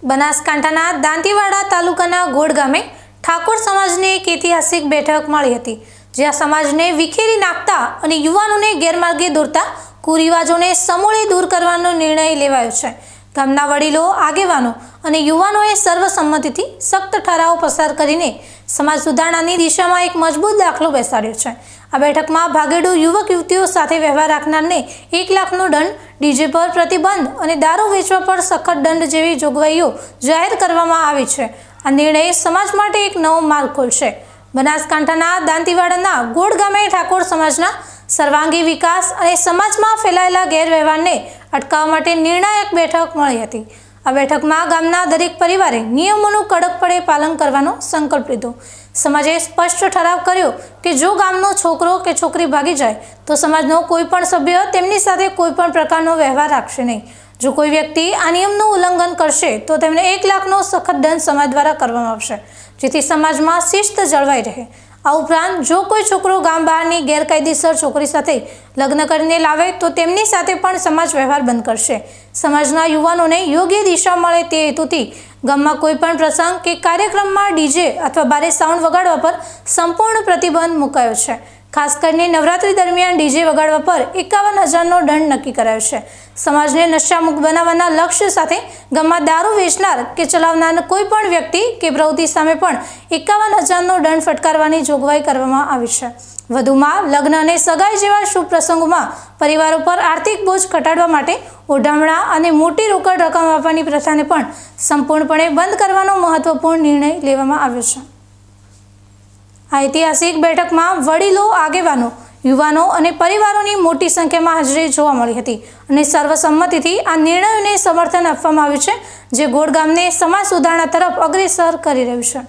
બનાસકાંઠાના દાંતીવાડા તાલુકાના ગોડ ગામે ઠાકોર સમાજની એક ઐતિહાસિક બેઠક મળી હતી, જ્યાં સમાજને વિખેરી નાખતા અને યુવાનોને ગેરમાર્ગે દોરતા કુરિવાજોને સમૂળે દૂર કરવાનો નિર્ણય લેવાયો છે. ગામના વડીલો, આગેવાનો અને યુવાનોએ સર્વસંમતિથી સખ્ત ઠરાવ પસાર કરીને સમાજ સુધારણાની દિશામાં એક મજબૂત દાખલો બેસાડ્યો છે. આ બેઠકમાં ભાગેડુ યુવક યુવતીઓ સાથે વ્યવહાર રાખનારને 1 લાખનો દંડ, ડીજે પર પ્રતિબંધ અને દારૂ વેચવા પર સખત દંડ જેવી જોગવાઈઓ જાહેર કરવામાં આવી છે. આ નિર્ણય સમાજ માટે એક નવો માર્ગ ખોલશે. બનાસકાંઠાના દાંતીવાડાના ગોડ ગામે ઠાકોર સમાજના સર્વાંગી વિકાસ અને સમાજમાં ફેલાયેલા ગેરવ્યવહારને અટકાવવા માટે નિર્ણાયક બેઠક મળી હતી. આ બેઠકમાં ગામના દરેક પરિવારે નિયમોનું કડકપણે પાલન કરવાનો સંકલ્પ લીધો. સમાજે સ્પષ્ટ ઠરાવ કર્યો કે જો ગામનો છોકરો કે છોકરી ભાગી જાય તો સમાજનો કોઈ પણ સભ્ય તેમની સાથે કોઈ પણ પ્રકારનો વ્યવહાર રાખશે નહીં. જો કોઈ વ્યક્તિ આ નિયમનું ઉલ્લંઘન કરશે તો તેમને 1 લાખનો સખત દંડ સમાજ દ્વારા કરવામાં આવશે, જેથી સમાજમાં શિસ્ત જળવાઈ રહે. આ ઉપરાંત જો કોઈ છોકરો ગામ બહારની ગેરકાયદેસર છોકરી સાથે લગ્ન કરીને લાવે તો તેમની સાથે પણ સમાજ વ્યવહાર બંધ કરશે. સમાજના યુવાનોને યોગ્ય દિશા મળે તે હેતુથી ગામમાં કોઈ પણ પ્રસંગ કે કાર્યક્રમમાં ડીજે અથવા ભારે સાઉન્ડ વગાડવા પર સંપૂર્ણ પ્રતિબંધ મુકાયો છે. ખાસ કરીને નવરાત્રી દરમિયાન ડીજે વગાડવા પર 51,000નો દંડ નક્કી કરાયો છે. સમાજને નશામુક્ત બનાવવાના લક્ષ્ય સાથે ગામમાં દારૂ વેચનાર કે ચલાવનાર કોઈ પણ વ્યક્તિ કે પ્રવૃત્તિ સામે પણ 51,000નો દંડ ફટકારવાની જોગવાઈ કરવામાં આવી છે. વધુમાં લગ્ન અને સગાઈ જેવા શુભ પ્રસંગોમાં પરિવારો પર આર્થિક બોજ ઘટાડવા માટે ઓઢામણા અને મોટી રોકડ રકમ આપવાની પ્રથાને પણ સંપૂર્ણપણે બંધ કરવાનો મહત્વપૂર્ણ નિર્ણય લેવામાં આવ્યો છે. આ ઐતિહાસિક બેઠકમાં વડીલો, આગેવાનો, યુવાનો અને પરિવારોની મોટી સંખ્યામાં હાજરી જોવા મળી હતી અને સર્વસંમતિથી આ નિર્ણયોને સમર્થન આપવામાં આવ્યું છે, જે ગોડ ગામને સમાજ સુધારણા તરફ અગ્રેસર કરી રહ્યું છે.